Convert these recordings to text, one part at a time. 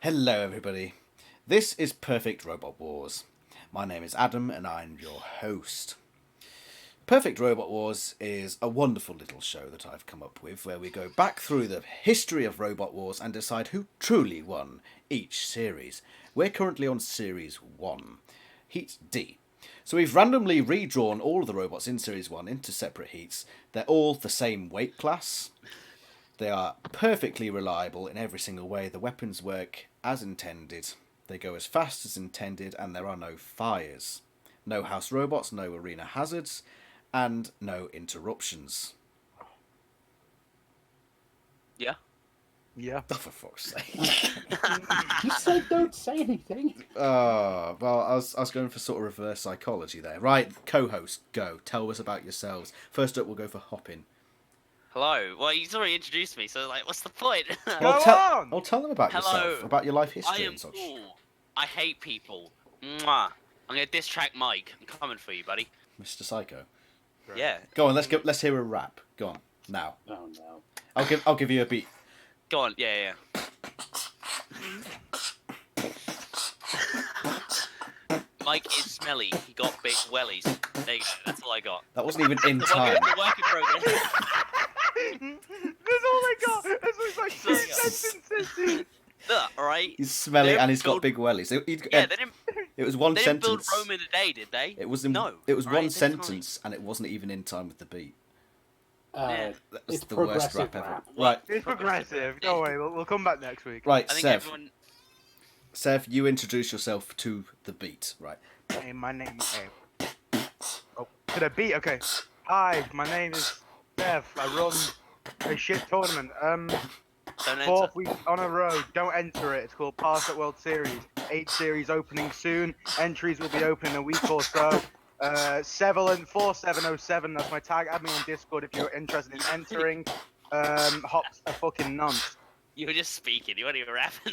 Hello everybody, this is Perfect Robot Wars. My name is Adam and I'm your host. Perfect Robot Wars is a wonderful little show that I've come up with where we go back through the history of Robot Wars and decide who truly won each series. We're currently on Series 1, Heat D. So we've randomly redrawn all of the robots in Series 1 into separate heats. They're all the same weight class. They are perfectly reliable in every single way. The weapons work as intended. They go as fast as intended, and there are no fires. No house robots, no arena hazards, and no interruptions. Yeah. Yeah. Oh, for fuck's sake. You said don't say anything. Oh, well, I was going for sort of reverse psychology there. Right, co-host, go. Tell us about yourselves. First up, we'll go for Hoppin. Hello. Well, you've already introduced me, so what's the point? Go on! Well, tell them about Hello. yourself, about your life I history am and such. cool. I hate people. Mwah. I'm gonna diss track Mike. I'm coming for you, buddy. Mystrsyko. Right. Yeah. Go on, let's hear a rap. Go on, now. Oh no. I'll give you a beat. Go on. Yeah. Mike is smelly. He got big wellies. There you go. That's all I got. That wasn't even in The time. work in progress. That's all I got. That's like two sentences. All right. He's smelly They and he's didn't got big wellies. Yeah, they didn't. It was one They didn't build sentence. Rome in a day, did they? It was No. It was Right, one that's sentence, and it wasn't even in time with the beat. Yeah. That was It's the worst progressive rap ever. rap. Right, It's progressive. Don't worry, we'll come back next week. right, I think Sev. everyone. Sev, you introduce yourself to the beat. Right. Hey, my name is. Oh, to the beat. Okay. Hi, my name is Dev. I run a shit tournament. Don't enter. 4th week on a row. Don't enter it. It's called Pass at World Series. 8 series opening soon. Entries will be open in a week or so. 4707. That's my tag. Add me on Discord if you're interested in entering. Hop's a fucking nonce. You were just speaking. You weren't even rapping.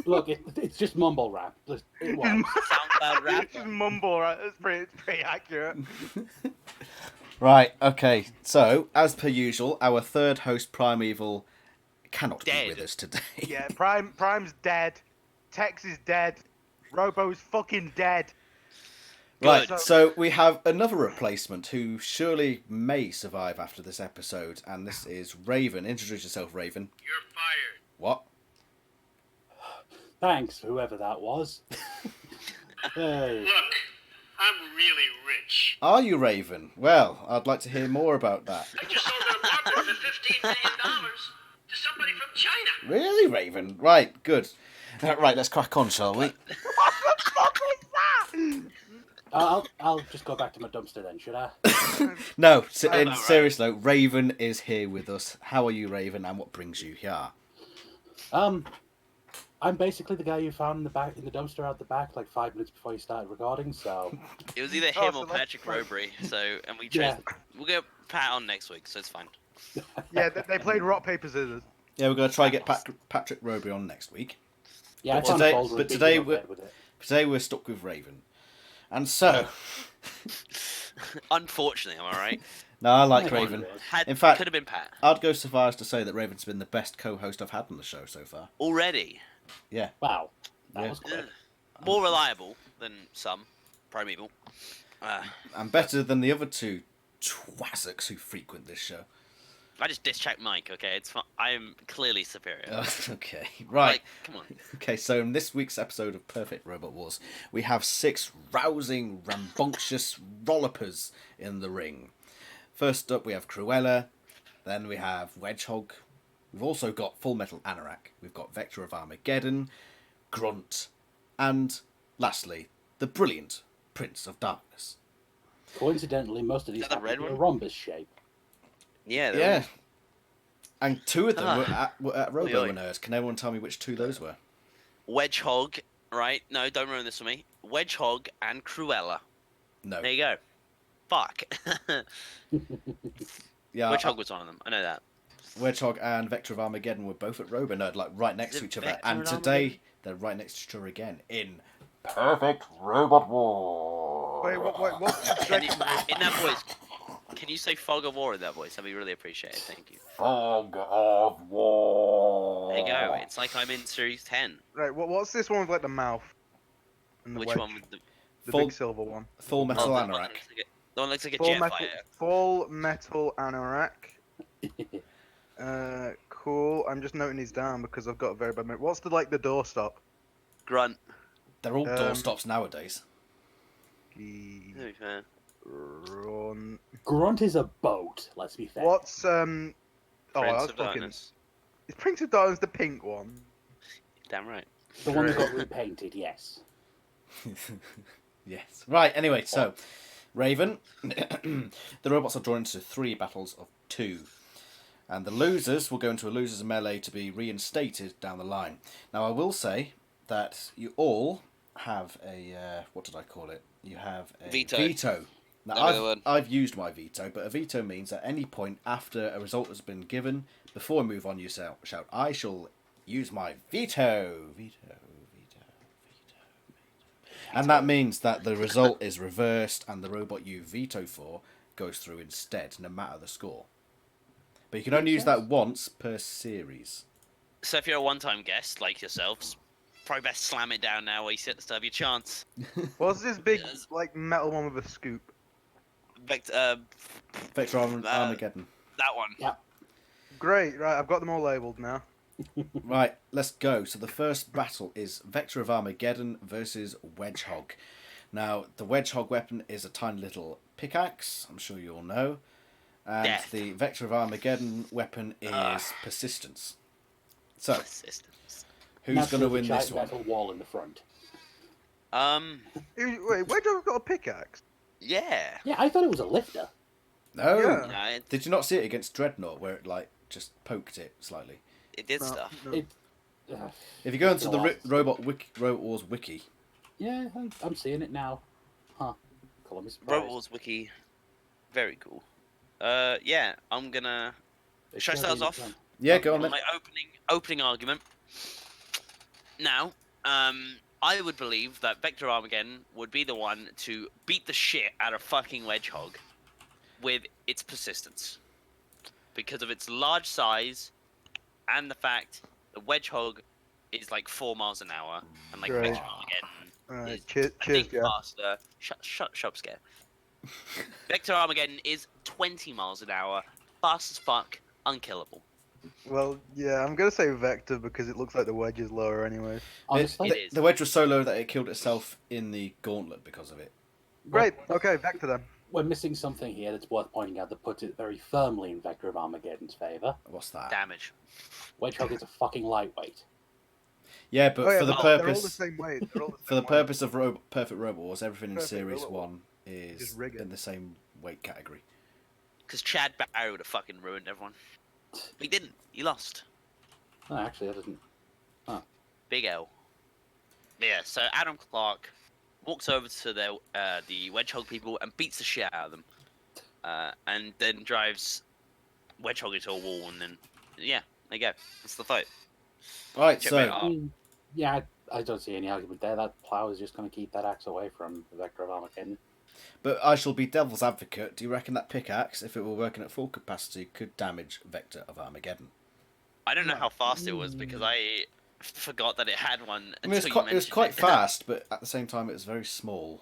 Look, it's just mumble rap. It was. SoundCloud rap. Just mumble, right? It's pretty accurate. Right. Okay. So, as per usual, our third host, Primeval, cannot Dead. be with us today. Yeah, Prime's dead. Tex is dead. Robo's fucking dead. Right, Good. so we have another replacement who surely may survive after this episode, and this is Raven. Introduce yourself, Raven. You're fired. What? Thanks, whoever that was. Hey. Look, I'm really rich. Are you Raven? Well, I'd like to hear more about that. I just sold an apartment for $15 million to somebody from China. Really, Raven? Right, good. Right, let's crack on, shall we? What the fuck was that? I'll just go back to my dumpster then, should I? No, right. seriously, Raven is here with us. How are you, Raven, and what brings you here? I'm basically the guy you found in the dumpster out the back like 5 minutes before you started recording. So It was either Oh, him so or that's Patrick fine. Robry. So, and we chose. Yeah. We'll get Pat on next week, so it's fine. Yeah, they played rock, paper, scissors. Yeah, we're going to try and get Patrick Roby on next week. yeah, I But found today- a folder but and beat today him up we're- there with it. Today we're stuck with Raven. And so, Unfortunately, am I right? no, I like Come on, Raven. Riz. In fact- could have been Pat I'd go so far as to say that Raven's been the best co-host I've had on the show so far. already. Yeah. Wow, that Yeah. was quick. More reliable than some Primeval. And better than the other two twazzocks who frequent this show. I just diss track Mike. Okay, it's fine. I am clearly superior. Okay, right. Like, come on. Okay, so in this week's episode of Perfect Robot Wars, we have 6 rousing, rambunctious rollopers in the ring. First up, we have Cruella. Then we have Wedgehog. We've also got Full Metal Anorak. We've got Vector of Armageddon, Grunt, and lastly, the brilliant Prince of Darkness. Coincidentally, most of these Is that the happen red in a one? rhombus shape. Yeah. they're Yeah. And 2 of them Ah. were at Oi, oi. Robo-Winners. Can anyone tell me which 2 those were? all Wedgehog, right? No, don't ruin this for me. Wedgehog and Cruella. No. There you go. Fuck. Yeah, Wedgehog was one of them. I know that. Wedgehog and Vector of Armageddon were both at Robonerd, like right next Is to it each other. Vector And and today, Armageddon? they're right next to each other again in Perfect Robot War. Wait, what's the Can you, second one? in that voice. Can you say fog of war in that voice? That'd be really appreciated. Thank you. Fog of war. There you go. It's like I'm in Series 10. Right, what's this one with like the mouth? And the Which wedge? one with the... The Full- big silver one. Full metal the one anorak. that looks like a Full metal, Jetfire. full metal anorak. Cool. I'm just noting these down because I've got a very bad memory. What's the the doorstop? Grunt. They're all Um, doorstops nowadays. To be fair. Run. Grunt is a boat. Let's be fair. What's Oh, I Prince was of fucking. Darkness. Is Prince of Darkness the pink one? Damn right. The one that got repainted? Yes. Yes. Right, anyway, so, Raven, the robots are drawn into 3 battles of 2. And the losers will go into a losers melee to be reinstated down the line. Now, I will say that you all have a, what did I call it? You have a Veto. Now, That'd be the one. I've used my veto, but a veto means at any point after a result has been given, before we move on, you shout, I shall use my veto. Veto. And that means that the result is reversed and the robot you veto for goes through instead, no matter the score. But you can only use that once per series. So if you're a one-time guest like yourselves, probably best slam it down now while you still have your chance. What's this big Yes. metal one with a scoop? Vector, Vector Armageddon. that one. Great. Right, I've got them all labelled now. Right, let's go. So the first battle is Vector of Armageddon versus Wedgehog. Now, the Wedgehog weapon is a tiny little pickaxe, I'm sure you all know. And Death. the Vector of Armageddon weapon is Persistence. So, Persistence. who's going to win this one? Metal wall in the front. Wait, where'd you got a pickaxe? Yeah. Yeah, I thought it was a lifter. No! Yeah. No, Did you not see it against Dreadnought, where it, just poked it slightly? it did No, stuff. no. It, If you go into the Go on. Robot Wars wiki, yeah, I'm seeing it now. Huh. Columbus. Robot Wars Wiki. Very cool. Yeah, I'm gonna... Should I start us off? yeah, go on On then. my opening argument. Now, I would believe that Vector Armageddon would be the one to beat the shit out of fucking Wedgehog with its persistence. Because of its large size and the fact the Wedgehog is like 4 miles an hour and like Great. Vector Armageddon Alright, is cheers, I think yeah. faster. Shut up, Scare. Vector Armageddon is 20 miles an hour, fast as fuck, unkillable. Well, yeah, I'm gonna say Vector because it looks like the wedge is lower anyways. Honestly, It is. The wedge was so low that it killed itself in the gauntlet because of it. Great, okay, Vector then. we're missing something here that's worth pointing out that puts it very firmly in Vector of Armageddon's favour. What's that? Damage. Wedgehog is a fucking lightweight. Yeah, but Oh, yeah, for the but they're all the purpose same weight. They're all the for same the weight. purpose of Perfect Robot Wars, everything in Perfect Series Robot 1 is Just rig it. in the same weight category. Because Chad Barry would have fucking ruined everyone. He didn't. He lost. No, actually, that doesn't. Big L. Yeah, so Adam Clark walks over to the Wedgehog people and beats the shit out of them. And then drives Wedgehog into a wall and then, yeah, there you go. That's the fight. Right, Check so it out. Yeah, I don't see any argument there. That plow is just going to keep that axe away from the Vector of Armageddon. but I shall be devil's advocate. Do you reckon that pickaxe, if it were working at full capacity, could damage Vector of Armageddon? I don't know how fast it was because I forgot that it had one I mean, until it was you quite mentioned it. fast, but at the same time, it was very small.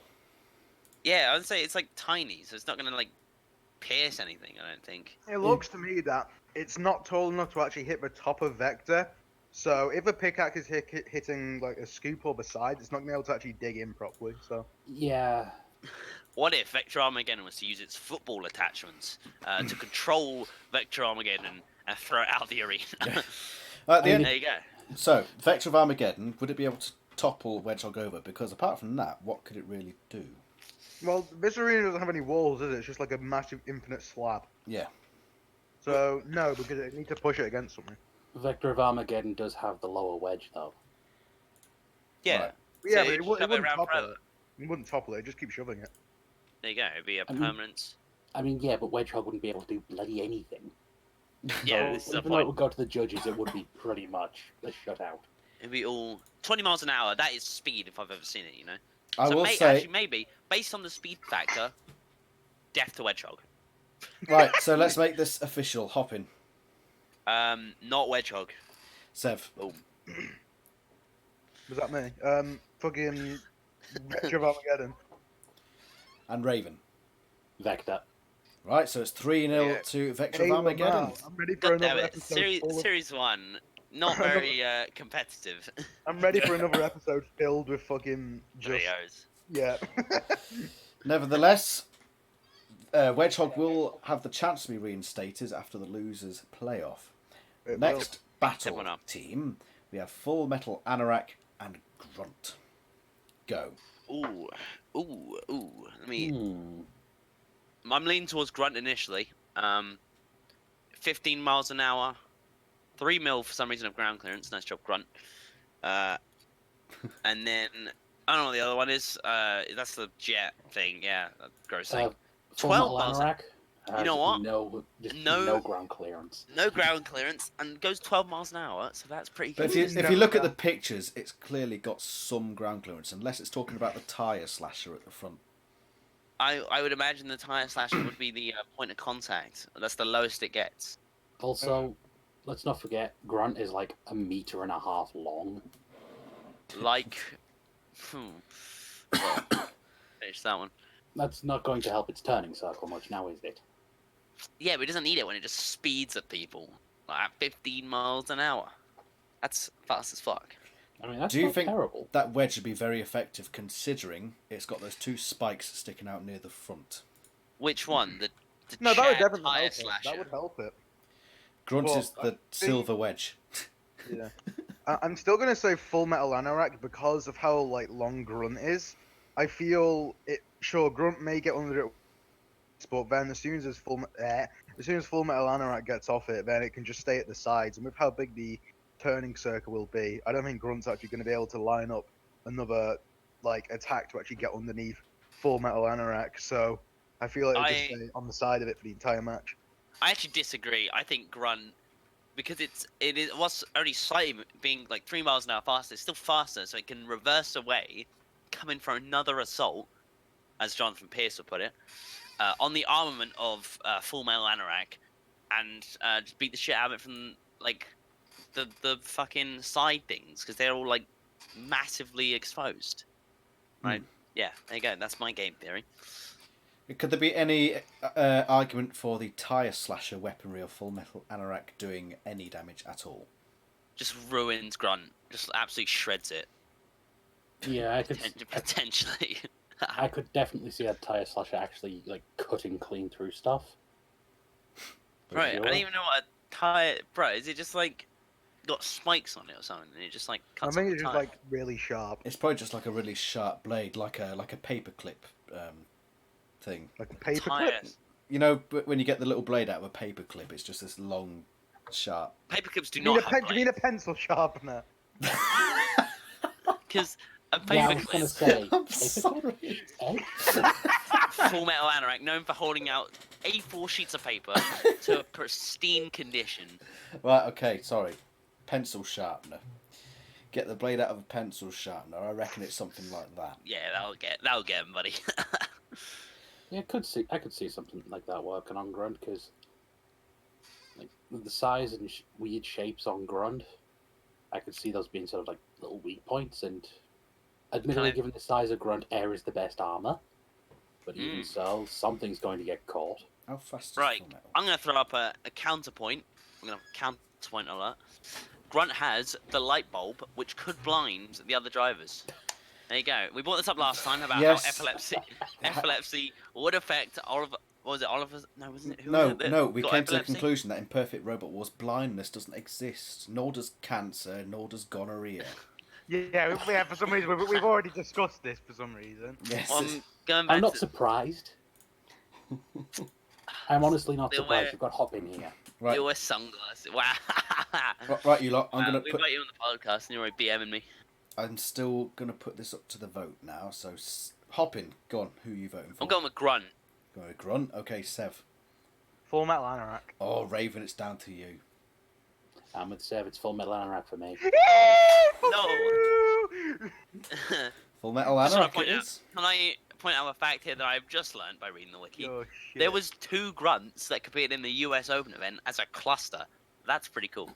Yeah, I would say it's like tiny, so it's not gonna like pierce anything. I don't think. It looks to me that it's not tall enough to actually hit the top of Vector. So if a pickaxe is hitting like a scoop or the sides, it's not gonna be able to actually dig in properly. So Yeah. What if Vector Armageddon was to use its football attachments to control Vector Armageddon and throw it out the arena? At the end, There you go. so Vector of Armageddon, would it be able to topple Wedgehog over? Because apart from that, what could it really do? well, this arena doesn't have any walls, is it? It's just like a massive infinite slab. Yeah. So no, because it needs to push it against something. Vector of Armageddon does have the lower wedge, though. Yeah. Right. Yeah, So but you it shove it wouldn't around topple forever. it. It wouldn't topple it. It just keep shoving it. There you go. It'd be a I mean- permanent. I mean, yeah, but Wedgehog wouldn't be able to do bloody anything. Yeah, So this is the even though it point. would go to the judges, it would be pretty much a shutout. It'd be all 20 miles an hour. That is speed if I've ever seen it. You know. I So will say, actually maybe based on the speed factor, death to Wedgehog. Right, so let's make this official. Hoppin. Not Wedgehog. Sev. Boom. Was that me? Fucking Vector of Armageddon. And Raven. Vector. Right, so it's 3-0 Yeah. to Vector of Hey, Armageddon. Lamar, I'm ready for God damn another it. episode. full of- Series 1, not very competitive. I'm ready for another episode filled with fucking just Videos. yeah. Nevertheless, Wedgehog will have the chance to be reinstated after the losers playoff. It Next battle Everyone up. team, we have Full Metal Anorak and Grunt. Go. Ooh. Let me. Hmm. I'm leaning towards Grunt initially. 15 miles an hour. 3 mil for some reason of ground clearance. Nice job, Grunt. And then I don't know what the other one is. That's the jet thing. Yeah, that's gross thing. 12 miles. Anorak. You know what? No ground clearance. No ground clearance and goes 12 miles an hour. So that's pretty But good. if you look at the pictures, it's clearly got some ground clearance, unless it's talking about the tyre slasher at the front. I would imagine the tire slasher would be the point of contact. That's the lowest it gets. Also, let's not forget, Grunt is like 1.5 meters long. Like, well, finish that one. That's not going to help its turning circle much now, is it? Yeah, but it doesn't need it when it just speeds at people like at 15 miles an hour. That's fast as fuck. I mean, that's Do you not think terrible. that wedge would be very effective, considering it's got those 2 spikes sticking out near the front? Which one? The No, that would Chad definitely tire help it. slasher. That would help it. Grunt Well, is the silver wedge. Yeah. I'm still gonna say Full Metal Anorak because of how like long Grunt is. I feel it. Sure, Grunt may get under it, but then as soon as Full Metal Anorak gets off it, then it can just stay at the sides. And with how big the turning circle will be, I don't think Grunt's actually going to be able to line up another like attack to actually get underneath Full Metal Anorak. So I feel like it'll just stay on the side of it for the entire match. I actually disagree. I think Grunt, because it was only slightly being like 3 miles an hour faster, it's still faster, so it can reverse away, come in for another assault, as Jonathan Pierce would put it, on the armament of Full Metal Anorak, and just beat the shit out of it from like the fucking side things, because they're all like massively exposed. Right? Yeah, there you go. That's my game theory. Could there be any argument for the tyre slasher weaponry of Full Metal Anorak doing any damage at all? Just ruins Grunt. Just absolutely shreds it. Yeah, I could. Potentially. I could definitely see a tire slasher actually like cutting clean through stuff. Right, I Sure. don't even know what a tire. Bro, is it just like got spikes on it or something? And it just like I cuts think off it's the just tire? like really sharp, It's probably just like a really sharp blade, like a paperclip thing. like a paper Tire. clip. You know, when you get the little blade out of a paperclip, it's just this long, sharp. Paper clips do Do you not mean have do you mean a pencil sharpener? because a Yeah, I paper was gonna clip, say. I'm paperclip? sorry. Eh? Full Metal Anorak, known for holding out A4 sheets of paper to a pristine condition. Right, okay, sorry. Pencil sharpener. Get the blade out of a pencil sharpener. I reckon it's something like that. Yeah, that'll get him, buddy. Yeah, I could see something like that working on Grunt because, like, with the size and weird shapes on Grunt, I could see those being sort of like little weak points. And admittedly, Kind of- given the size of Grunt, air is the best armor. But even so, something's going to get caught. How fast is Right, Full Metal? I'm gonna throw up a counterpoint. I'm gonna counterpoint alert. Grunt has the light bulb, which could blind the other drivers. There you go. We brought this up last time about Yes. how epilepsy would affect Oliver. What was it? Oliver? No, wasn't it? Who No, was it that no, we got came to the epilepsy? conclusion that in Perfect Robot Wars, blindness doesn't exist. Nor does cancer, nor does gonorrhea. Yeah, for some reason we've already discussed this for some reason. Yes. Well, going back I'm not to surprised. I'm honestly not They surprised. wear- We've got Hoppin here. Right, you wear sunglasses. Wow. right, you lot. I'm Wow, gonna we put. invite you on the podcast, and you're already BMing me. I'm still gonna put this up to the vote now. So, Hoppin, go on. Who are you voting for? I'm going with Grunt. Going with Grunt. Okay, Sev. Full Metal Anorak. Oh, Raven, it's down to you. I'm with Sev. It's Full Metal Anorak for me. No. Full Metal Just wanna Anorak point it out- is. Can I point out a fact here that I've just learned by reading the wiki. Oh, shit. There was 2 grunts that competed in the US Open event as a cluster. That's pretty cool.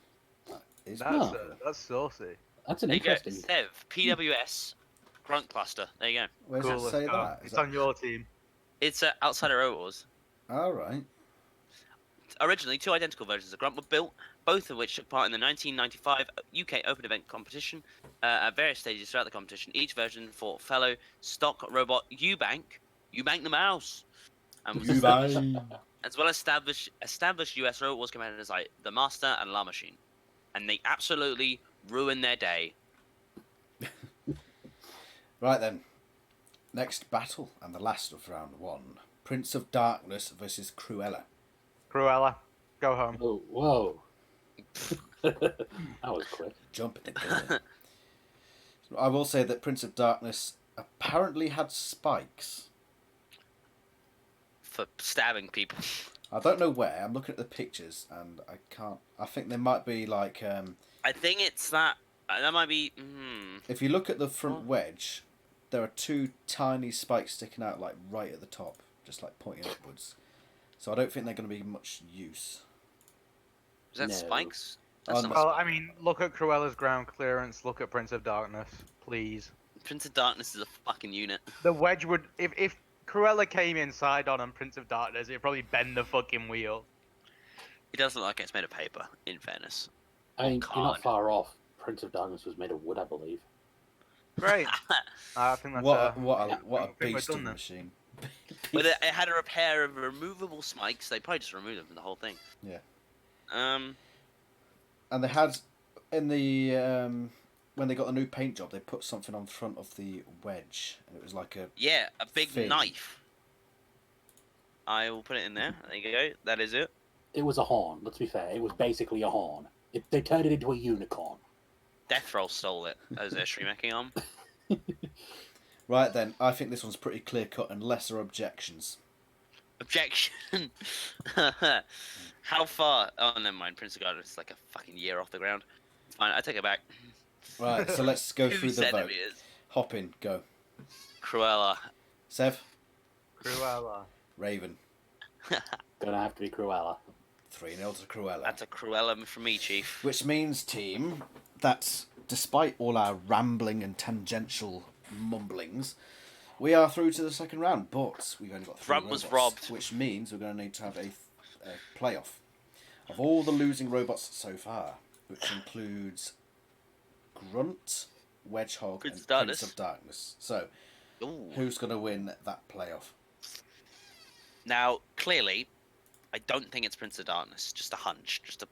It's That's saucy. That's an There you go. interesting. Sev, PWS, grunt cluster. There you go. Where's Cool, it let's say go. that? Is It's that... on your team. It's outside of Robot Wars. All right. Originally, 2 identical versions of Grunt were built, both of which took part in the 1995 UK Open event competition at various stages throughout the competition. Each version fought fellow stock robot Eubank the mouse, and was as well as established US Robot Wars competitors like the Master and La Machine, and they absolutely ruined their day. Right then. Next battle, and the last of round 1. Prince of Darkness versus Cruella. Cruella, go home. Oh, whoa. That was quick. Jumping the gun. I will say that Prince of Darkness apparently had spikes. For stabbing people. I don't know where. I'm looking at the pictures, and I can't... I think there might be, like... I think it's that... that might be... If you look at the front wedge, there are 2 tiny spikes sticking out, like, right at the top. Just, like, pointing upwards. So I don't think they're going to be much use. Is that No. spikes? Oh, That's not Well, spikes. I mean, look at Cruella's ground clearance. Look at Prince of Darkness, please. Prince of Darkness is a fucking unit. The wedge would, if Cruella came inside on Prince of Darkness, it'd probably bend the fucking wheel. It doesn't look like it's made of paper, in fairness. I mean, you're not God. far off. Prince of Darkness was made of wood, I believe. Great. I think that's What I a think we're beast of done a then. machine. But it had a pair of removable spikes. They probably just removed them from the whole thing. Yeah. Um, And they had, in the... when they got the new paint job, they put something on front of the wedge. And it was like a... yeah, a big Fin. knife. I will put it in there. There you go. That is it. It was a horn, let's be fair. It was basically a horn. They turned it into a unicorn. Death Roll stole it as their streaming on. Right then, I think this one's pretty clear-cut and lesser objections. Objection. How far? Oh, never mind. Prince of Darkness is like a fucking year off the ground. Fine, I take it back. Right, so let's go 2 through the vote. centimeters. Hoppin, go. Cruella. Sev, Cruella. Raven, Gonna have to be Cruella. 3-0 to Cruella. That's a Cruella from me, Chief. Which means, team, that despite all our rambling and tangential mumblings, we are through to the second round, but we've only got 3 Grunt was robots, robbed. which means we're going to need to have a playoff of all the losing robots so far, which includes Grunt, Wedgehog, Prince and of Darkness. Prince of Darkness. So, Ooh. who's going to win that playoff? Now, clearly, I don't think it's Prince of Darkness. Just a hunch. Just a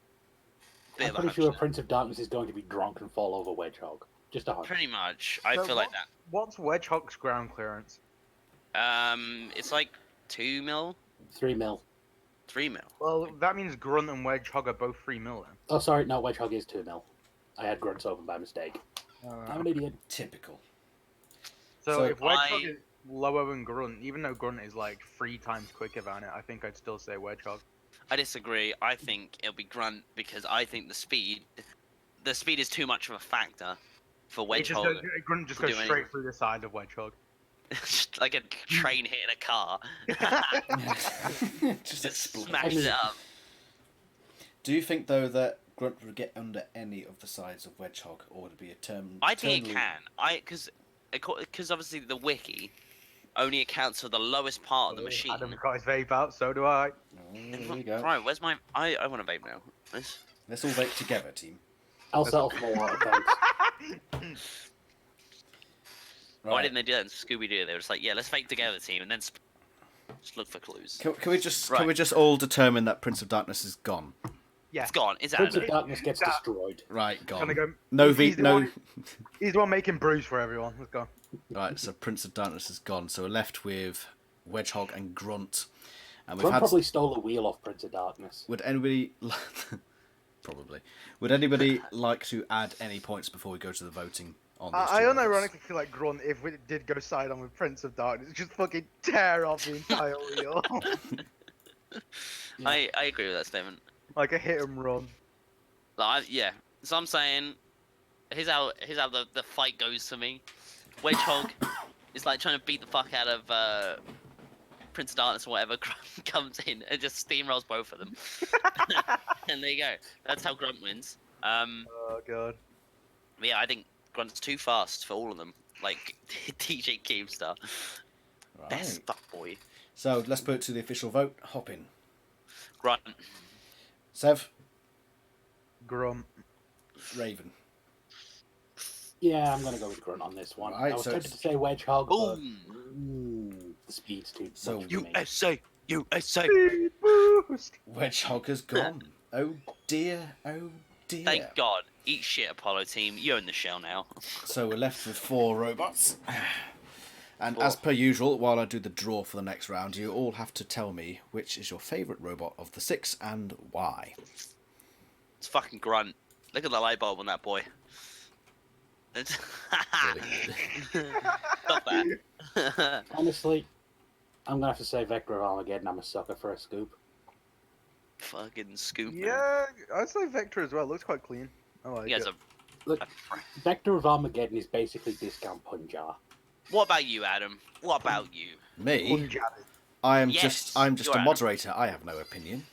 bit I'm of a pretty hunch. sure there. Prince of Darkness is going to be drunk and fall over Wedgehog. Just a hunch. Pretty much. I So feel like that. What's Wedgehog's ground clearance? It's like 2 mil, 3 mil. 3 mil. Well, that means Grunt and Wedgehog are both 3 mil then. Oh, sorry, no, Wedgehog is 2 mil. I had Grunts open by mistake. I'm an idiot. Typical. So So if Wedgehog I- is lower than Grunt, even though Grunt is like 3 times quicker than it, I think I'd still say Wedgehog. I disagree. I think it'll be Grunt because I think the speed is too much of a factor for Wedgehog. Grunt just to goes do straight anything. through the side of Wedgehog. Like a train hitting a car. Just Just explode. smashes it up. Do you think, though, that Grunt would get under any of the sides of Wedgehog, or would it be a term? I think it can. Because obviously the wiki only accounts for the lowest part of the machine. Adam's got his vape out, so do I. There you go. Right, where's my... I want a vape now. Let's all vape together, team. I'll settle for more water, thanks. Why didn't they do that in Scooby-Doo? They were just like, yeah, let's vape together, team, and then just look for clues. Can we just Right. all determine that Prince of Darkness is gone? Yeah. It's gone. It's out Prince of of it. Darkness gets That- destroyed. Right, gone. Gonna go. No he's the no. one- He's the one making brews for everyone. Let's go. Right, so Prince of Darkness is gone. So we're left with Wedgehog and Grunt, and we've Grunt had. probably stole the wheel off Prince of Darkness. Would anybody probably? Would anybody like to add any points before we go to the voting on these I two robots? unironically feel like Grunt, if we did go side on with Prince of Darkness, just fucking tear off the entire wheel. I agree with that statement. Like a hit and run. Yeah. So I'm saying, here's how the fight goes for me. Wedgehog It's like trying to beat the fuck out of Prince of Darkness or whatever. Grunt comes in and just steamrolls both of them. And there you go. That's how Grunt wins. Oh god. Yeah, I think Grunt's too fast for all of them. Like DJ Keemstar. Best Right. stuff, boy. So let's put it to the official vote. Hoppin. Grunt. Sev. Grunt. Raven. Yeah, I'm gonna go with Grunt on this one. Right, I was so tempted it's- to say Wedgehog, but Boom. the speed's too So much for me. USA. USA. Speed boost. Wedgehog has gone. Oh dear. Oh dear. Thank God. Eat shit, Apollo team. You own the shell now. So we're left with 4 robots. And as Four. per usual, while I do the draw for the next round, you all have to tell me which is your favourite robot of the 6 and why. It's fucking Grunt. Look at the light bulb on that boy. It's Stop that. Honestly, I'm gonna have to say Vector of Armageddon. I'm a sucker for a scoop. Fucking scoop. Yeah, I'd say Vector as well. Looks quite clean. I like You guys it. are... Look, Vector of Armageddon is basically discount Punjar. What about you, Adam? What about you? Me? Punjabi. I'm Yes, just I'm just you're a Adam. moderator. I have no opinion.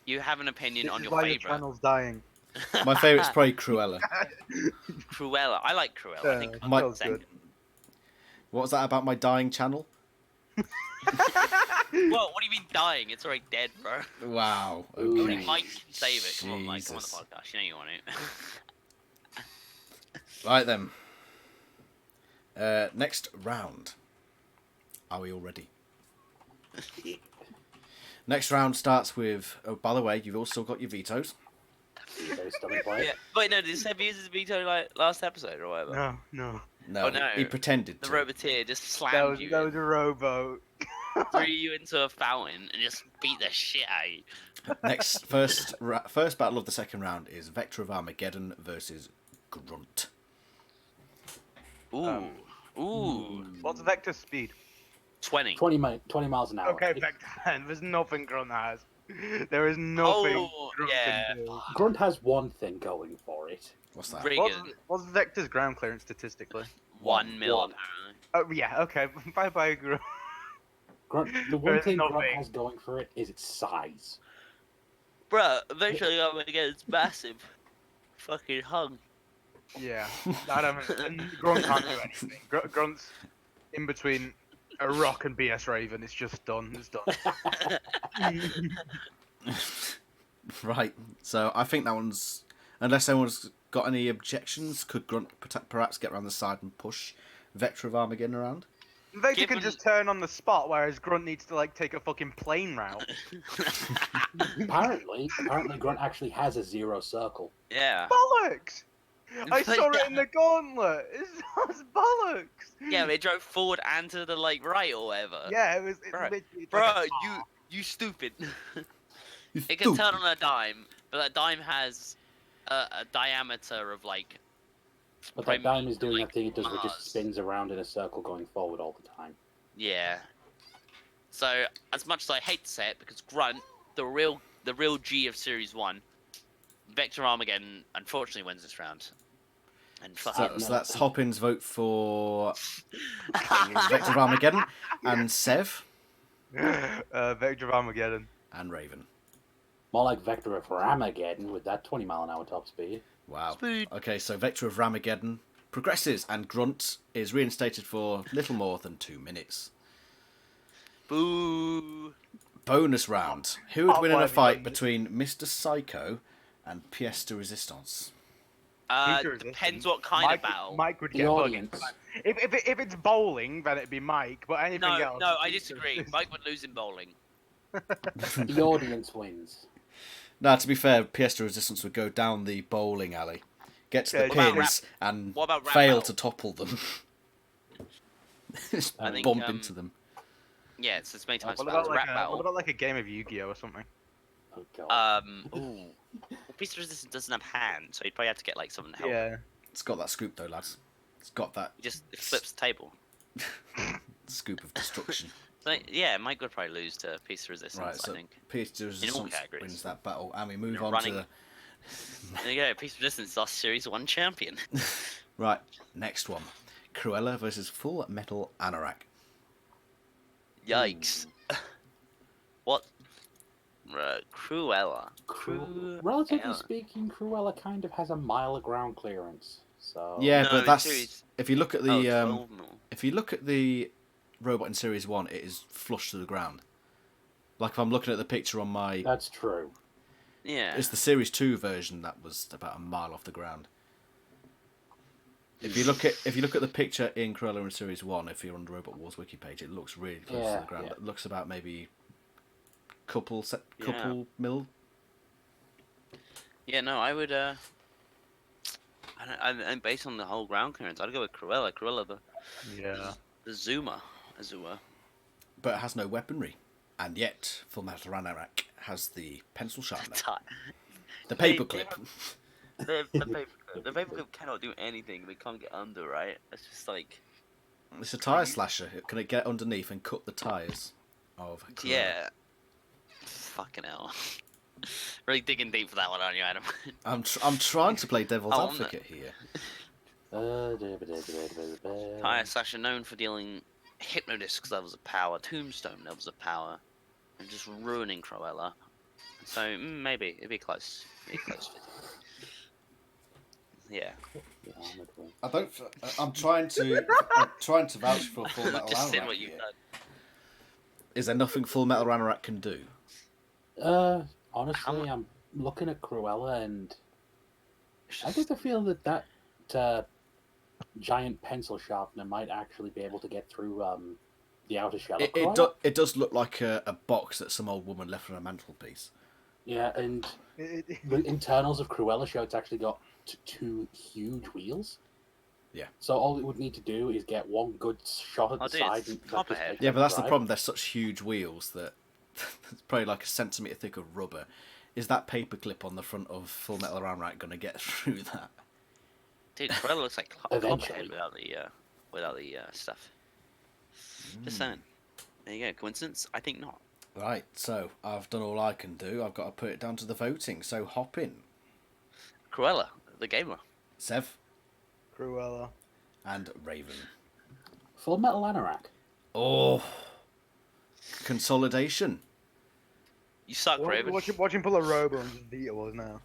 You have an opinion This on is your why your favourite. channel's dying. My favourite's probably Cruella. Cruella. I like Cruella. I think Yeah, My- that was good. What was that about my dying channel? Well, what do you mean dying? It's already dead, bro. Wow. Ooh. Only Okay. Mike can save it. Come on, Mike. Come on the Jesus. podcast. You know you want it. Right then. Next round. Are we all ready? Next round starts with. Oh, by the way, you've also got your vetoes. Very stubborn play. Yeah. Wait, no, did Seb use his veto like last episode or whatever? No, no. No, Oh, no. he pretended The to. Roboteer just That slammed was, you, that was a rowboat. threw you into a fountain, and just beat the shit out of you. Next, first battle of the second round is Vector of Armageddon versus Grunt. Ooh. Ooh. What's Vector's speed? 20. 20 miles an hour. Okay, If Vector. There's nothing Grunt has. There is nothing Oh, Grunt yeah. can do. Grunt has one thing going for it. What's that? Regan. What's Vector's ground clearance statistically? 1 mil, One. apparently. Oh yeah, okay. Bye bye Grunt. Grunt, the There one is thing Grunt nothing. has going for it is its size. Bruh, eventually I'm gonna get this massive fucking hung. Yeah, Grunt can't do anything. Grunt's in between a rock and BSRaven. It's just done. It's done. Right. So I think that one's. Unless anyone's got any objections, could Grunt perhaps get around the side and push Vector of Armageddon around? Vector Given- can just turn on the spot, whereas Grunt needs to like take a fucking plane route. Apparently Grunt actually has a 0 circle. Yeah. Bollocks! I saw Yeah. it in the gauntlet. It's bollocks. Yeah, they drove forward and to the like right or whatever. Yeah, it was. Bro, it's Bro, like you stupid. You It can turn stupid. on a dime, but that dime has a diameter of like. But Prime- that dime is doing like that thing it does where it Mars. just spins around in a circle going forward all the time. Yeah. So as much as I hate to say it, because Grunt, the real G of Series 1, Vector Armageddon unfortunately wins this round. And fuck So, it. so that's Hoppin's vote for Vector of Armageddon, and Sev Vector of Armageddon. and Raven. More like Vector of Ramageddon with that 20 mile an hour top speed. Wow. Speed. Okay, so Vector of Ramageddon progresses, and Grunt is reinstated for little more than 2 minutes. Boo. Bonus round. Who would Oh, win in why a have you fight done this? between Mystrsyko and Pièce de Resistance? Future Depends resistance. what kind Mike, of battle. Mike would The get audience. bugged. If it's bowling, then it'd be Mike. But anything No, else? no, I future disagree. resistance. Mike would lose in bowling. The audience wins. Now, to be fair, Pièce de Resistance would go down the bowling alley, get to the Yeah, what about pins, and what about rap fail battle? to topple them. Just I think, bump into them. Yeah, it's as many times What battles. about, like Rap a, battle. what about like a game of Yu-Gi-Oh or something? Oh god. Ooh. Well, Piece of Resistance doesn't have hands, so you'd probably have to get like someone to help. Yeah. It's got that scoop, though, lads. It's got that It flips the table. scoop of destruction. So yeah, Mike would probably lose to Piece of Resistance, Right, so I think. Pièce de all Resistance categories. wins that battle, and we move You're on running- to There you go, Piece of Resistance lost Series 1 champion. right next one. Cruella versus Full Metal Anorak. Yikes. What? Cruella. Relatively speaking, Cruella kind of has a mile of ground clearance. So Yeah, No, but in that's series- if you look at Oh, the 12 mil. if you look at the robot in Series 1, it is flush to the ground. Like if I'm looking at the picture on my... that's true. Yeah. It's the Series 2 version that was about a mile off the ground. If you look at the picture in Cruella in Series 1, if you're on the Robot Wars wiki page, it looks really close to Yeah, the ground. yeah. It looks about maybe couple Yeah. mil. Yeah, no, I would, and based on the whole ground clearance, I'd go with Cruella. Cruella, Yeah. the Azuma. But it has no weaponry. And yet, Fullmetal Anorak has the pencil sharpener. The paperclip. The paperclip cannot do anything. They can't get under, right? It's just like... It's a tyre slasher. Can it get underneath and cut the tyres of Cruella? Yeah. Fucking hell. Really digging deep for that one, aren't you, Adam? I'm trying to play devil's I want advocate here. Tire Slasher known for dealing Hypnodisc levels of power, Tombstone levels of power, and just ruining Cruella. So maybe it'd be close. It'd be close fitting. Yeah. I'm trying to vouch for Full Metal Just said Anorak what you've here. done. Is there nothing Full Metal Anorak can do? Honestly, I'm looking at Cruella, and I get the feel that giant pencil sharpener might actually be able to get through the outer shell of Cruella. It does look like a box that some old woman left on a mantelpiece. Yeah, and the internals of Cruella show it's actually got two huge wheels. Yeah. So all it would need to do is get one good shot at the side. And Copperhead. Yeah, but that's the right. problem. They're such huge wheels that it's probably like a centimetre thick of rubber. Is that paperclip on the front of Full Metal Anorak going to get through that? Dude, Cruella looks like Eventually. Copperhead without the stuff. Just saying. There you go. Coincidence? I think not. Right, so I've done all I can do. I've got to put it down to the voting. So Hoppin, Cruella, the gamer. Sev, Cruella. and Raven. Full Metal Anorak. Oh, consolidation. You suck, Raven. Watch him pull a robo and just veto us now.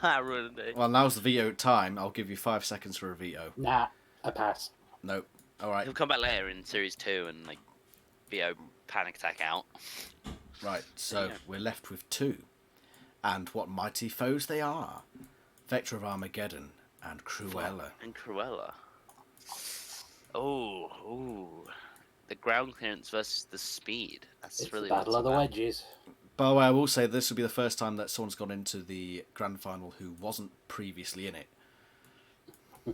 I ruined it. Well, now's the veto time. I'll give you 5 seconds for a veto. Nah, I pass. Nope. All right. He'll come back later in Series 2 and, like, VO Panic Attack out. Right, so Yeah. we're left with 2. And what mighty foes they are. Vector of Armageddon and Cruella. And Cruella. Oh. The ground clearance versus the speed. That's It's really the battle what's of the about. wedges. By the way, I will say this will be the first time that someone's gone into the grand final who wasn't previously in it.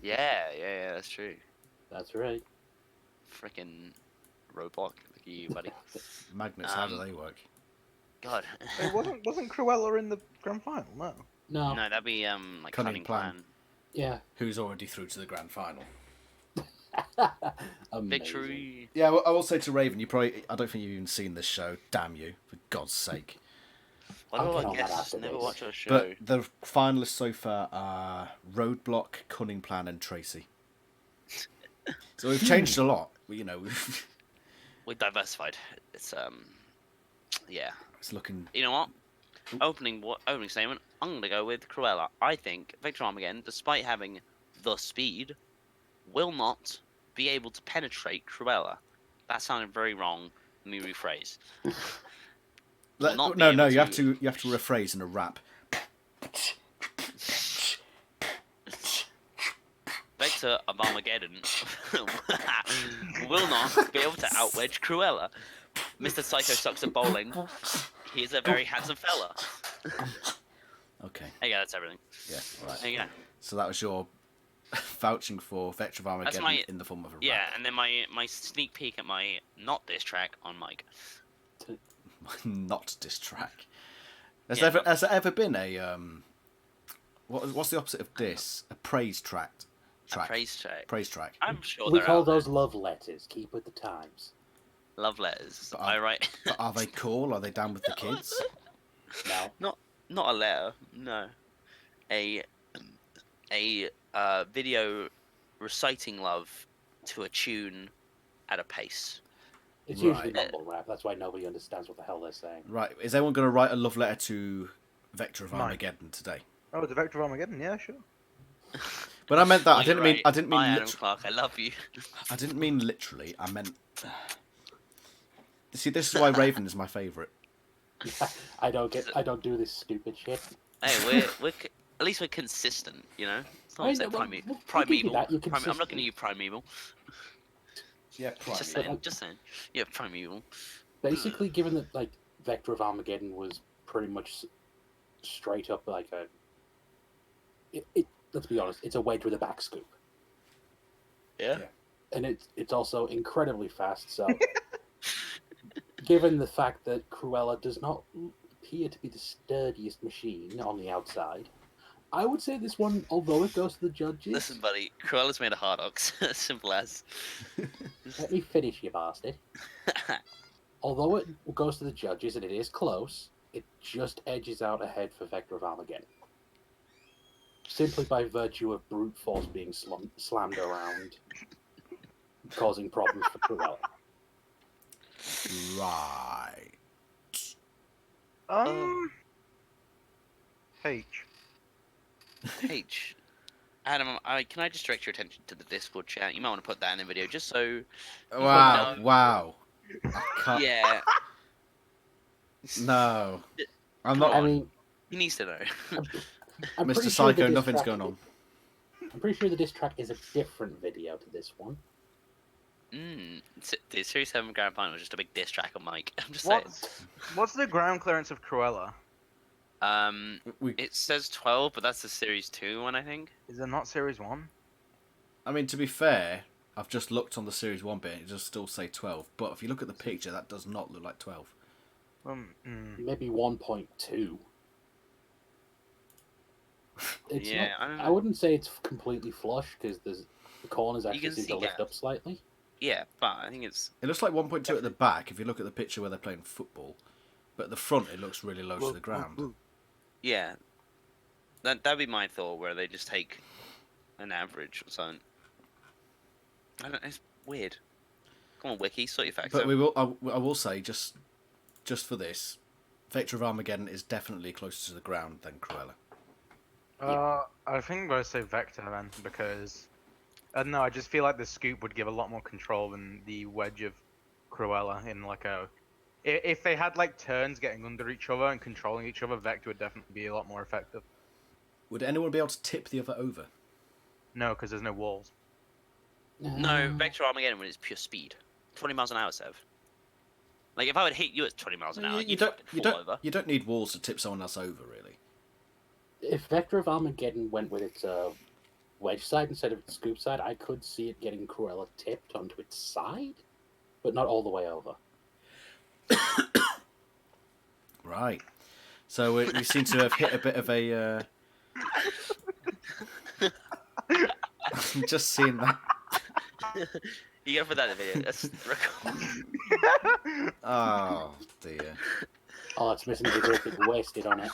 Yeah, that's true. That's right. Frickin' robot. Look at you, buddy. Magnets, how do they work? God. Hey, wasn't Cruella in the grand final? No. No. No, that'd be, like, Cunning Cunning Plan. Plan. Yeah. Who's already through to the grand final. Amazing. Victory. Yeah, I will say to Raven, I don't think you've even seen this show. Damn you, for God's sake. Why do I'll I get on that guess after never this. watch our show? But the finalists so far are Roadblock, Cunning Plan, and Tracie. So we've changed a lot. We've We're diversified. It's yeah. it's looking. You know what? Opening statement. I'm gonna go with Cruella. I think Victor Armageddon, despite having the speed, will not be able to penetrate Cruella. That sounded very wrong. Let me rephrase. Will not be No, able you have to rephrase in a rap. Vector of Armageddon will not be able to outwedge Cruella. Mystrsyko sucks at bowling. He's a very handsome fella. Okay. There you go, that's everything. Yeah. All right. There you go. So that was your vouching for Vector of Armageddon my- in the form of a Yeah, and then my sneak peek at my not diss track on Mike. rap. Not diss track. Has Yeah, there ever been a what's the opposite of diss? A praise track. A praise track. Praise track. I'm sure We they're call out there. those love letters. Keep with the times. Love letters. But I write But are they cool? Are they down with the kids? No. not a letter. No, a video reciting love to a tune at a pace. It's Right. usually mumble rap. That's why nobody understands what the hell they're saying. Right. Is anyone going to write a love letter to Vector of Mine. Armageddon today? Oh, the Vector of Armageddon. Yeah, sure. But I meant that. I You're didn't mean. right. I didn't mean. Hi, Adam Clark. I love you. I didn't mean literally. I meant. See, this is why Raven is my favourite. I don't do this stupid shit. Hey, at least we're consistent, you know. It's not I so know, well, we'll give you primeval. that, you're I'm looking consistent. at you, primeval. Yeah, Just saying. Just saying. Yeah, primeval. Basically, given that like Vector of Armageddon was pretty much straight up like a. Let's be honest, it's a wedge with a back scoop, Yeah. and it's also incredibly fast. So, given the fact that Cruella does not appear to be the sturdiest machine on the outside, I would say this one, although it goes to the judges. Listen, buddy. Cruella's made of hard ox. Simple as. Let me finish, you bastard. Although it goes to the judges and it is close, it just edges out ahead for Vector of Armageddon. Simply by virtue of brute force being slammed around, causing problems for Cruella. Right. H. H. Adam, can I just direct your attention to the Discord chat? You might want to put that in the video, just so. Wow. know. Wow. I can't. Yeah. No. I'm Come not. on. I mean, He needs to know. I'm Mr. pretty Psycho, sure the diss nothing's track- going on. I'm pretty sure the diss track is a different video to this one. The Series 7 Grand Final was just a big diss track on Mike. I'm just saying. What's the ground clearance of Cruella? It says 12, but that's the Series 2 one, I think. Is it not Series 1? I mean, to be fair, I've just looked on the Series 1 bit and it does still say 12. But if you look at the picture, that does not look like 12. Maybe 1.2. It's Yeah, not, I don't know. I wouldn't say it's completely flush because the corners actually can seem see to lift gaps. up slightly. Yeah, but I think it's. It looks like 1.2 at the back if you look at the picture where they're playing football. But at the front, it looks really low to the ground. Yeah. That'd be my thought, where they just take an average or something. I don't know, it's weird. Come on, Wiki, sort your facts But out. we will. I will say, just for this, Vector of Armageddon is definitely closer to the ground than Cruella. I think I'm going to say Vector then, because I don't know, I just feel like the scoop would give a lot more control than the wedge of Cruella in like a. If they had like turns getting under each other and controlling each other, Vector would definitely be a lot more effective. Would anyone be able to tip the other over? No, because there's no walls. No, Vector Armageddon when it's pure speed. 20 miles an hour, Sev. Like, if I would hit you at 20 miles an hour, You don't. fucking fall over. You don't need walls to tip someone else over, really. If Vector of Armageddon went with its wedge side instead of its scoop side, I could see it getting Cruella tipped onto its side, but not all the way over. Right. So we seem to have hit a bit of a. I'm just seeing that. You gotta put that in the video. That's record. Oh dear. Oh, it's missing the graphic wasted on it.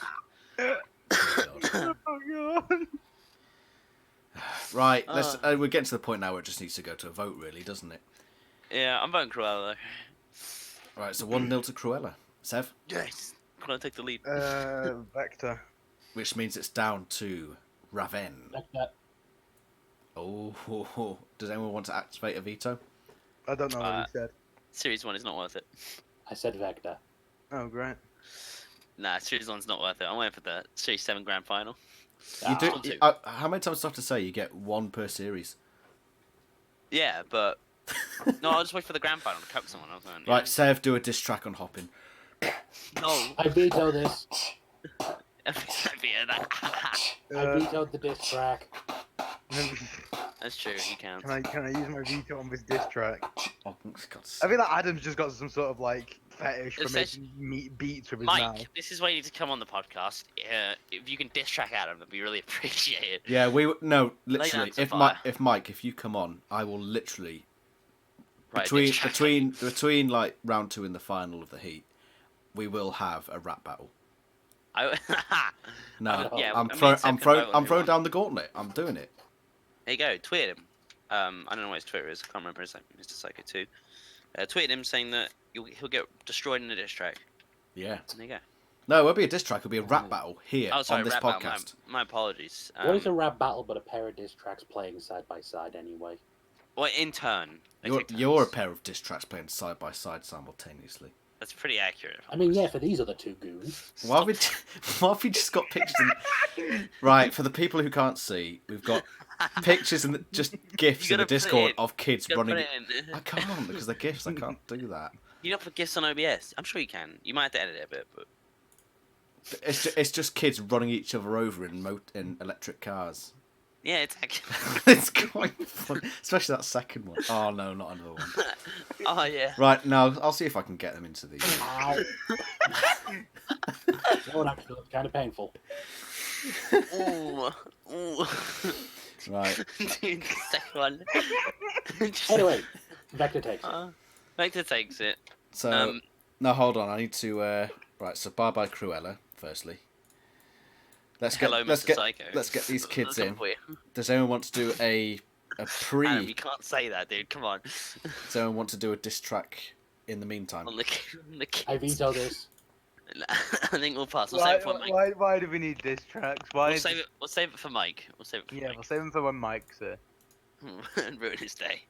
God. Oh god. Right. Let's. We're getting to the point now where it just needs to go to a vote, really, doesn't it? Yeah, I'm voting Cruella, though. Right. So 1-0 to Cruella. Sev, Yes. Cruella take the lead. Vector. which means it's down to Raven. Like that. Oh, does anyone want to activate a veto? I don't know what you said. Series 1 is not worth it. I said Vector. Oh great. Nah, Series 1's not worth it. I'm waiting for the Series 7 Grand Final. You do. One, two. How many times do I have to say you get one per series? Yeah, but... No, I'll just wait for the Grand Final to coax someone else. Man. Right, Sev, do a diss track on Hoppin. No. I veto this. Yeah, that. I vetoed the diss track. That's true, you can. Can I use my veto on this diss track? Oh, God's I feel like Adam's just got some sort of like fetish for It says- making meat beats with his Mike, mouth. this is why you need to come on the podcast. If you can diss track Adam, that'd be really appreciated. Yeah, no, literally. down to fire. If you come on, I will literally Right, between diss track. between like round 2 and the final of the heat, we will have a rap battle. No, Yeah, I'm me and throwing Seb can vote on who throwing won. down the gauntlet. I'm doing it. There you go, tweet him. I don't know what his Twitter is. I can't remember. It's like Mystrsyko2. Tweeted him saying that he'll get destroyed in a diss track. Yeah. There you go. No, it won't be a diss track. It'll be a rap battle here Oh, sorry, on this rap podcast. battle. My apologies. What is a rap battle but a pair of diss tracks playing side by side anyway? Well, in turn. They take You're a turns. pair of diss tracks playing side by side simultaneously. That's pretty accurate. I mean, yeah, for these other two goons. Why have we just got pictures? Right, for the people who can't see, we've got pictures and just GIFs You in the gotta put it Discord in. of kids You gotta running. put it in. I can't because they're GIFs. I can't do that. You don't put gifts on OBS. I'm sure you can. You might have to edit it a bit, but It's just kids running each other over in electric cars. yeah, it's accurate. It's quite fun, especially that second one. Oh no, not another one. Oh yeah. Right, now I'll see if I can get them into the. Ow. That one actually looks kind of painful. Ooh, ooh. Right. Dude, the second one. Just- Anyway, Vector takes it. Vector takes it. So no, hold on. I need to. Right, so bye bye Cruella. Firstly, Hello, let's Mystrsyko. get these kids Look in. up for you. Does anyone want to do a pre? Adam, you can't say that, dude. Come on. Does anyone want to do a diss track in the meantime? On the kids. I veto this. I think we'll pass. We'll save it for Mike. Why do we need diss tracks? Why? We'll save it for Mike. We'll save it for Yeah, Mike. we'll save them for when Mike's here. And ruin his day.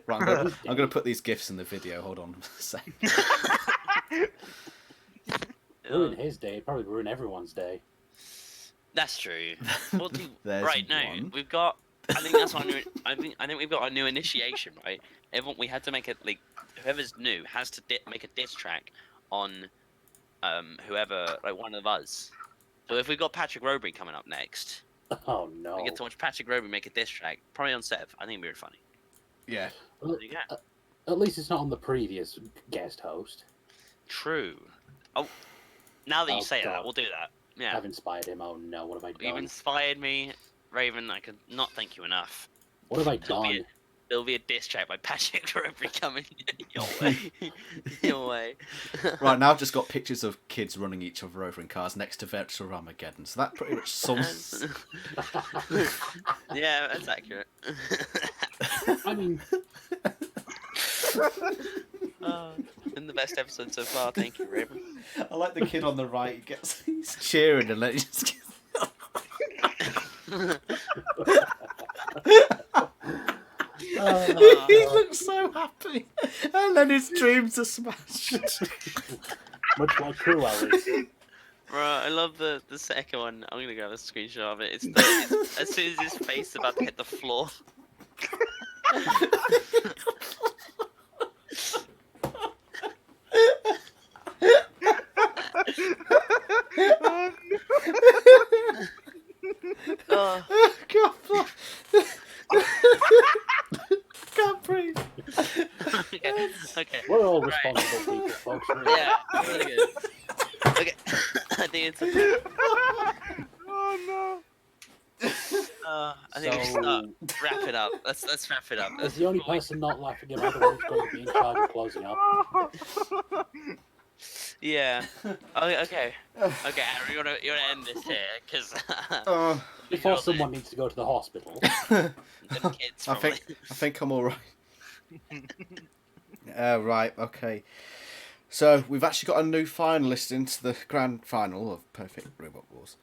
Right, I'm gonna put these gifs in the video. Hold on a sec. Ruin his day, probably ruin everyone's day. That's true. We'll do There's right now. one. We've got. I think that's our new. I think we've got our new initiation, right? Everyone, we had to make it like whoever's new has to make a diss track on whoever, like one of us. So if we've got Patrick Roby coming up next, Oh no. we get to watch Patrick Roby make a diss track, probably on Sev. I think it'd be really funny. Yeah. Well, There you go. at least it's not on the previous guest host. True. Oh, now that you Oh, say that, God. we'll do that. Yeah. I've inspired him. Oh no, what have I You've done? inspired me, Raven. I could not thank you enough. What have I There'll be done? There'll be a diss track by Patrick Roby coming your way. Your way. Right, now I've just got pictures of kids running each other over in cars next to Virtual Armageddon. So that pretty much sums. Yeah, that's accurate. I mean, Been the best episode so far. Thank you, Raven. I like the kid on the right. He's cheering and then he just. He looks so happy, and then his dreams are smashed. much like Cruella. Right, I love the second one. I'm gonna grab a screenshot of it. It's as soon as his face is about to hit the floor. Oh, God, can't breathe. okay. We're all Right. responsible people, folks. Really. Yeah, really good. Okay, I think it's. Oh I think we should start. Wrap it up. Let's wrap it up. As the only person not laughing am I the one who's going to be in charge of closing up. no! Yeah. Okay. Okay, Harry, you wanna end this here? Because Before someone needs to go to the hospital. the kids I probably. think I'm all right. Right, okay. So we've actually got a new finalist into the grand final of Perfect Robot Wars,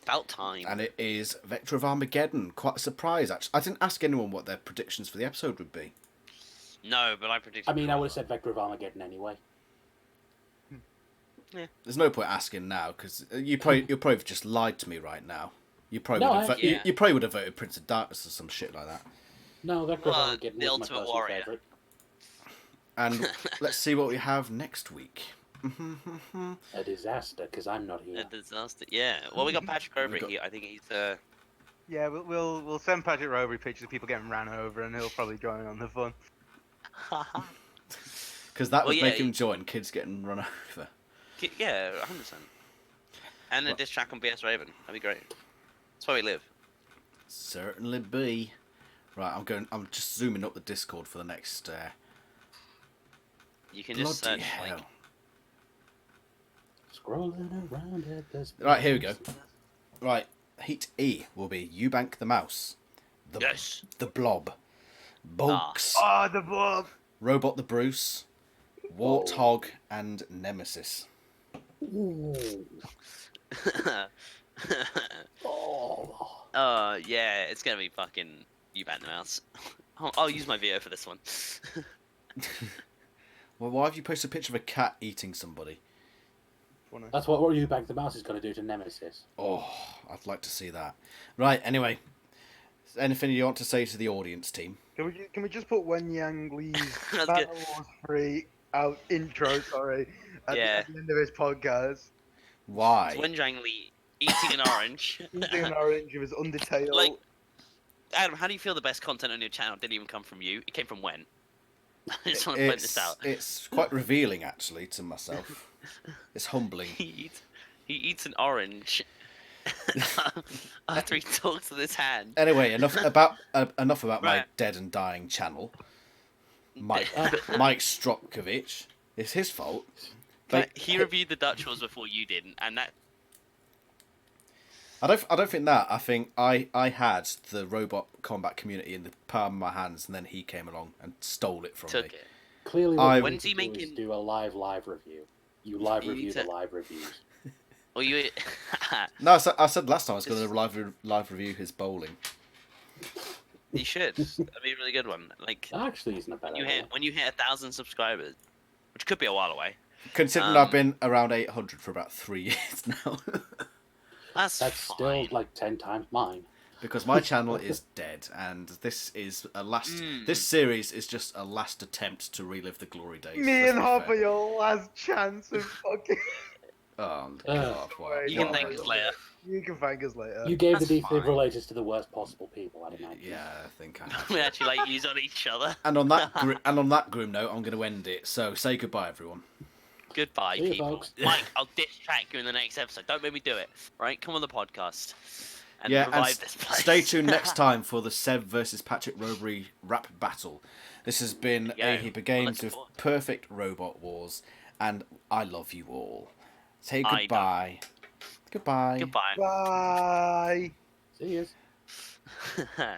About time. and it is Vector of Armageddon. Quite a surprise, actually. I didn't ask anyone what their predictions for the episode would be. No, but I predicted. I mean, I would have said Vector of Armageddon anyway. There's no point asking now because you'll probably just lied to me right now. You probably No, would have yeah. you probably would have voted Prince of Darkness or some shit like that. No, Vector of Well, Armageddon the was my Ultimate personal Warrior. favourite. And let's see what we have next week. A disaster, because I'm not A here. disaster. Yeah. Well, we got Patrick over We got- here. I think he's Yeah, we'll send Patrick Roby pictures of people getting ran over, and he'll probably join on the fun. Because that Well, would yeah, make him join kids getting run over. Yeah, 100%. And a diss track on BSRaven. That'd be great. That's where we live. Certainly be. Right, I'm just zooming up the Discord for the next. You can just Bloody search hell! like. Scrolling around at this. Right, here we go. Right, Heat E will be Eubank the Mouse, Yes. the Blob, Bugs, Oh, the Bob. Robot the Bruce, Warthog, and Nemesis. Ooh. Oh. Yeah, it's gonna be fucking you bat the mouse. I'll use my video for this one. Well, why have you posted a picture of a cat eating somebody? Funny. That's what You Bag the Mouse is going to do to Nemesis. Oh, I'd like to see that. Right, anyway. Anything you want to say to the audience team? Can we just put Wen Yang Lee's That's Banter good. Wars 3 out intro, sorry, Yeah. at the end of his podcast? Why? It's Wen Zhang Li eating an orange. Eating an orange of his Undertale. Like, Adam, how do you feel the best content on your channel didn't even come from you? It came from Wen. I just want to point this out. It's quite revealing, actually, to myself. It's humbling. He eats an orange after he talks with his hand. Anyway, enough about my Right. dead and dying channel. Mike Stropkovich. It's his fault. But He reviewed the Dutch Wars before you did, and that I don't think that. I think I had the robot combat community in the palm of my hands, and then he came along and stole it from took me. it. Clearly, I- what When's he you need to do is making- do a live review. You live You review need the to- live reviews. Well, you. No, I said last time I was going to live review his bowling. You should. That'd be a really good one. Like That actually isn't a bad idea. when you hit 1,000 subscribers, which could be a while away. Considering I've been around 800 for about 3 years now. That's That's fine. still like 10 times mine. Because my channel is dead, and this is a last. This series is just a last attempt to relive the glory days. Me let's and be Hopper, fair. your last chance of fucking. Oh, Uh, God, wow. You can Wow. thank us later. You can thank us later. You gave That's the fine. defibrillators to the worst possible people, I'd imagine. Yeah, I think I have. We actually like use on each other. And on that grim note, I'm going to end it. So say goodbye, everyone. Goodbye, See you, people. folks. Mike, I'll ditch track you in the next episode. Don't make me do it. Right? Come on the podcast and Yeah, revive and this place. stay tuned next time for the Seb versus Patrick Robery rap battle. This has been There a you go. heap of games Let's with go. perfect robot wars, and I love you all. Say I don't. goodbye. Goodbye. Goodbye. Bye. See you.